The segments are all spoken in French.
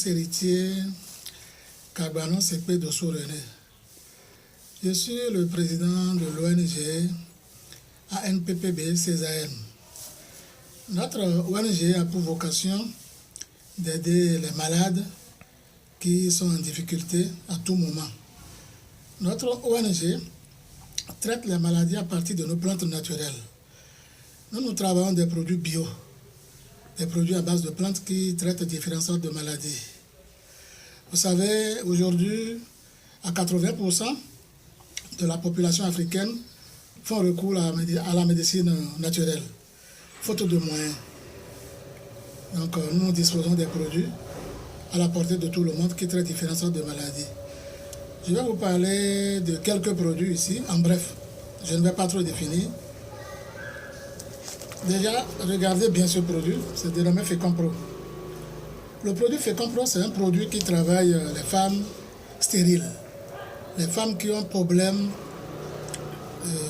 héritier Carbanon Sekpe Dosso René. Je suis le président de l'ONG ANPPB CESAM. Notre ONG a pour vocation d'aider les malades qui sont en difficulté à tout moment. Notre ONG traite les maladies à partir de nos plantes naturelles. Nous travaillons des produits bio, des produits à base de plantes qui traitent différentes sortes de maladies. Vous savez, aujourd'hui, à 80% de la population africaine font recours à la médecine naturelle, faute de moyens. Donc, nous disposons des produits à la portée de tout le monde qui traitent différentes sortes de maladies. Je vais vous parler de quelques produits ici, en bref. Je ne vais pas trop définir. Déjà, regardez bien ce produit, c'est dénommé Fécompro. Le produit Fécompro, c'est un produit qui travaille les femmes stériles, les femmes qui ont problème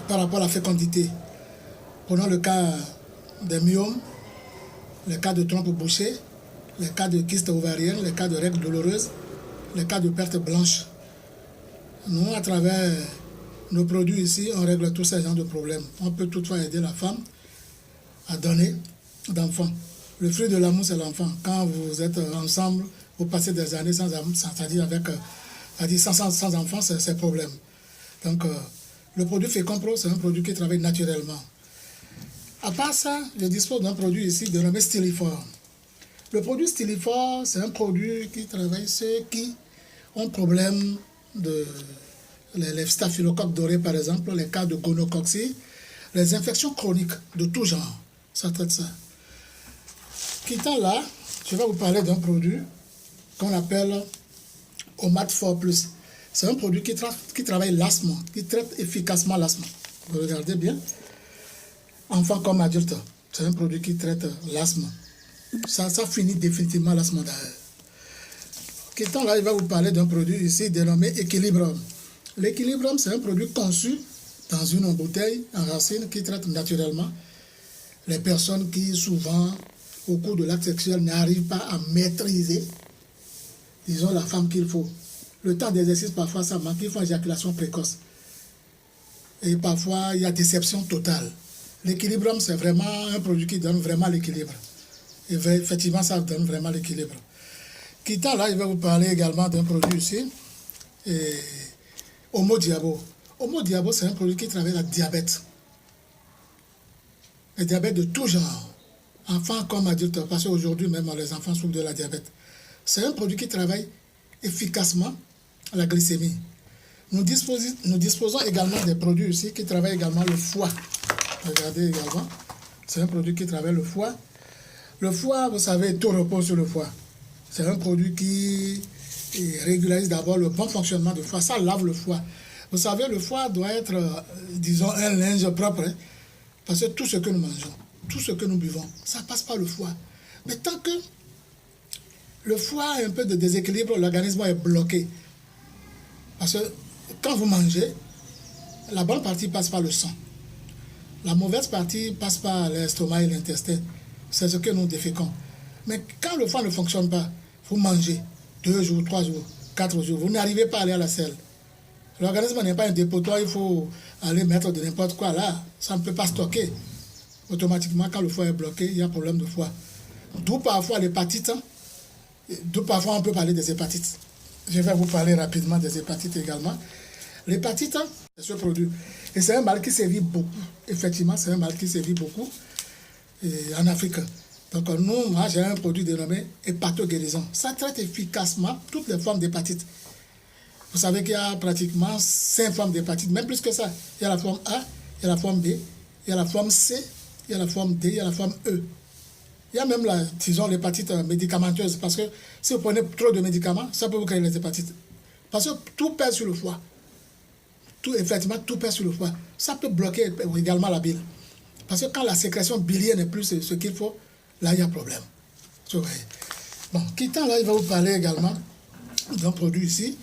par rapport à la fécondité. Prenons le cas des myomes, les cas de trompe bouchée, les cas de kyste ovarienne, les cas de règles douloureuses, les cas de perte blanche. Nous, à travers nos produits ici, on règle tous ces genres de problèmes. On peut toutefois aider la femme à donner d'enfants. Le fruit de l'amour, c'est l'enfant. Quand vous êtes ensemble, vous passez des années sans enfants, c'est problème. Donc, le produit Fécompro, c'est un produit qui travaille naturellement. À part ça, je dispose d'un produit ici dénommé Stylifor. Le produit Stylifor, c'est un produit qui travaille ceux qui ont problème de les staphylocoques dorés, par exemple, les cas de gonocoxie, les infections chroniques de tout genre. Ça traite ça. Quittant là, je vais vous parler d'un produit qu'on appelle Omat 4+. C'est un produit qui travaille l'asthme, qui traite efficacement l'asthme. Vous regardez bien. Enfant comme adulte, c'est un produit qui traite l'asthme. Ça finit définitivement l'asthme d'ailleurs. Quittant là, il va vous parler d'un produit ici dénommé Equilibrium. L'Equilibrium, c'est un produit conçu dans une bouteille en racine qui traite naturellement les personnes qui souvent, au cours de l'acte sexuel, n'arrivent pas à maîtriser, disons, la femme qu'il faut. Le temps d'exercice, parfois, ça manque, il faut éjaculation précoce. Et parfois, il y a déception totale. L'équilibrium, c'est vraiment un produit qui donne vraiment l'équilibre. Et effectivement, ça donne vraiment l'équilibre. Quittant là, il va vous parler également d'un produit ici, Homo Diabo. Homo Diabo, c'est un produit qui travaille le diabète. Le diabète de tout genre. Enfants comme adultes, parce qu'aujourd'hui même les enfants souffrent de la diabète. C'est un produit qui travaille efficacement la glycémie. Nous disposons également des produits ici qui travaillent également le foie. Regardez également, c'est un produit qui travaille le foie. Le foie, vous savez, tout repose sur le foie. C'est un produit qui régularise d'abord le bon fonctionnement du foie. Ça lave le foie. Vous savez, le foie doit être, disons, un linge propre. Hein, parce que tout ce que nous mangeons, tout ce que nous buvons, ça passe par le foie. Mais tant que le foie a un peu de déséquilibre, l'organisme est bloqué. Parce que quand vous mangez, la bonne partie passe par le sang. La mauvaise partie passe par l'estomac et l'intestin. C'est ce que nous déféquons. Mais quand le foie ne fonctionne pas, vous mangez 2 jours, 3 jours, 4 jours, vous n'arrivez pas à aller à la selle. L'organisme n'est pas un dépotoir, il faut aller mettre de n'importe quoi là. Ça ne peut pas stocker. Automatiquement, quand le foie est bloqué, il y a problème de foie. D'où parfois l'hépatite. D'où parfois on peut parler des hépatites. Je vais vous parler rapidement des hépatites également. L'hépatite, c'est ce produit. Et c'est un mal qui sévit beaucoup. Effectivement, c'est un mal qui sévit beaucoup en Afrique. Donc nous, moi, j'ai un produit dénommé hépatoguérison. Ça traite efficacement toutes les formes d'hépatite. Vous savez qu'il y a pratiquement 5 formes d'hépatite, même plus que ça. Il y a la forme A, il y a la forme B, il y a la forme C, il y a la forme D, il y a la forme E. Il y a même, disons, l'hépatite médicamenteuse, parce que si vous prenez trop de médicaments, ça peut vous créer les hépatites. Parce que tout pèse sur le foie. Effectivement, tout pèse sur le foie. Ça peut bloquer également la bile. Parce que quand la sécrétion biliaire n'est plus ce qu'il faut, là, il y a problème. Bon, quittant là, il va vous parler également d'un produit ici.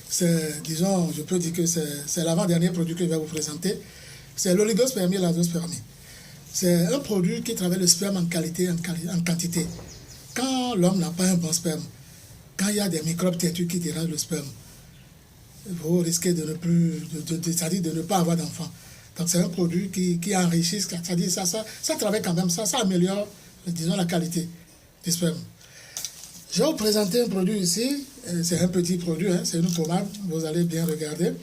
C'est, disons, je peux dire que c'est l'avant-dernier produit que je vais vous présenter. C'est l'oligospermie et l'azoospermie. C'est un produit qui travaille le sperme en qualité, en quantité. Quand l'homme n'a pas un bon sperme, quand il y a des microbes têtus qui dérangent le sperme, vous risquez de ne plus, c'est-à-dire de ne pas avoir d'enfant. Donc c'est un produit qui enrichit, c'est-à-dire ça travaille quand même, ça améliore, disons, la qualité du sperme. Je vais vous présenter un produit ici, c'est un petit produit, hein, c'est une pommade, vous allez bien regarder,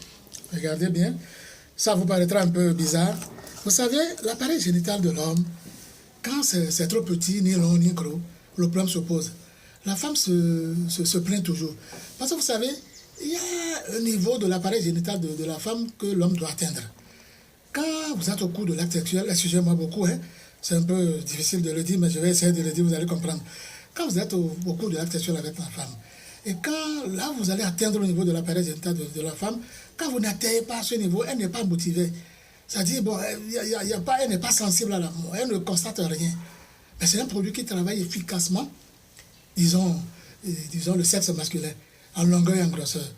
regardez bien. Ça vous paraîtra un peu bizarre. Vous savez, l'appareil génital de l'homme, quand c'est trop petit, ni long, ni gros, le problème se pose. La femme se plaint toujours. Parce que vous savez, il y a un niveau de l'appareil génital de la femme que l'homme doit atteindre. Quand vous êtes au cours de l'acte sexuel, excusez-moi beaucoup, hein, c'est un peu difficile de le dire, mais je vais essayer de le dire, vous allez comprendre. Quand vous êtes au cours de l'acte sexuel avec la femme, et quand là vous allez atteindre le niveau de l'appareil génital de la femme, quand vous n'atteignez pas ce niveau, elle n'est pas motivée. C'est-à-dire, bon, elle n'est pas sensible à l'amour, elle ne constate rien. Mais c'est un produit qui travaille efficacement, disons le sexe masculin, en longueur et en grosseur.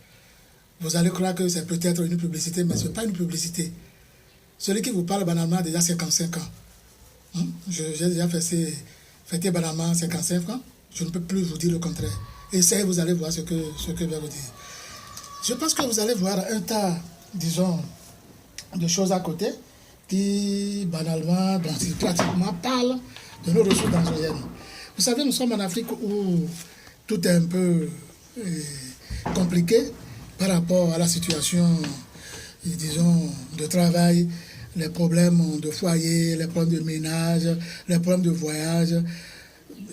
Vous allez croire que c'est peut-être une publicité, mais ce n'est pas une publicité. Celui qui vous parle banalement a déjà 55 ans. J'ai déjà fêté banalement 55 ans. Je ne peux plus vous dire le contraire. Essayez, vous allez voir ce que je vais vous dire. Je pense que vous allez voir un tas, disons, de choses à côté qui, banalement, donc, pratiquement parlent de nos ressources dangereuses. Vous savez, nous sommes en Afrique où tout est un peu compliqué par rapport à la situation, disons, de travail, les problèmes de foyer, les problèmes de ménage, les problèmes de voyage.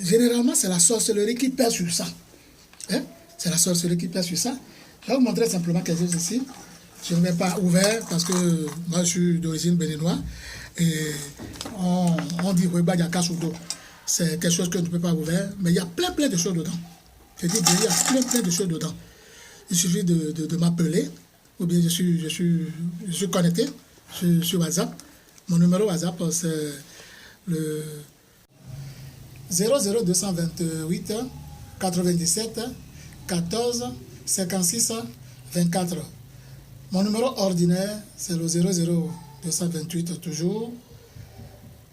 Généralement, c'est la sorcellerie qui pèse sur ça. Hein? C'est la sorcellerie qui pèse sur ça. Je vais vous montrer simplement quelque chose ici. Je ne vais pas ouvert parce que moi, je suis d'origine béninoise. Et on dit Weba Yakasudo. C'est quelque chose que je ne peux pas ouvrir. Mais il y a plein de choses dedans. Je dis bien, il y a plein de choses dedans. Il suffit de m'appeler. Ou bien je suis connecté sur WhatsApp. Mon numéro WhatsApp, c'est le 00228 97 14 56 24. Mon numéro ordinaire, c'est le 00228 toujours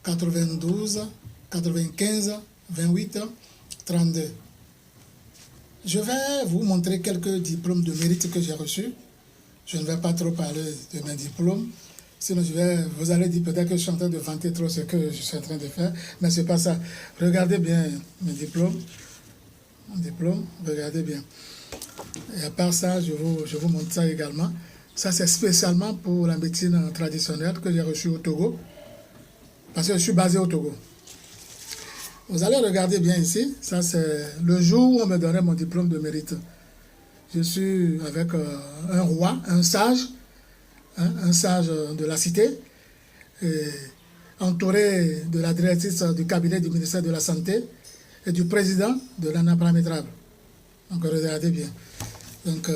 92 95 28 32. Je vais vous montrer quelques diplômes de mérite que j'ai reçus. Je ne vais pas trop parler de mes diplômes. Sinon, vous allez dire peut-être que je suis en train de vanter trop ce que je suis en train de faire. Mais ce n'est pas ça. Regardez bien mes diplômes. Regardez bien. Et à part ça, je vous montre ça également. Ça, c'est spécialement pour la médecine traditionnelle que j'ai reçue au Togo. Parce que je suis basé au Togo. Vous allez regarder bien ici. Ça, c'est le jour où on me donnait mon diplôme de mérite. Je suis avec un roi, un sage de la cité, entouré de la directrice du cabinet du ministère de la Santé et du président de l'ANAPRAMETRAB. Donc regardez bien. Donc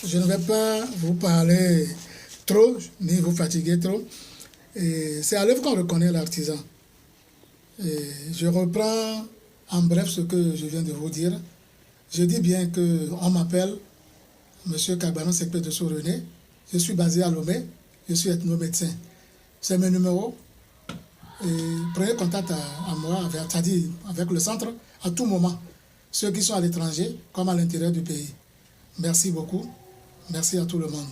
je ne vais pas vous parler trop, ni vous fatiguer trop. C'est à l'œuvre qu'on reconnaît l'artisan. Je reprends en bref ce que je viens de vous dire. Je dis bien qu'on m'appelle M. Kabanon Sekpe de René. Je suis basé à Lomé. Je suis ethnomédecin. C'est mes numéros. Et prenez contact à moi, c'est-à-dire avec le centre, à tout moment. Ceux qui sont à l'étranger, comme à l'intérieur du pays. Merci beaucoup. Merci à tout le monde.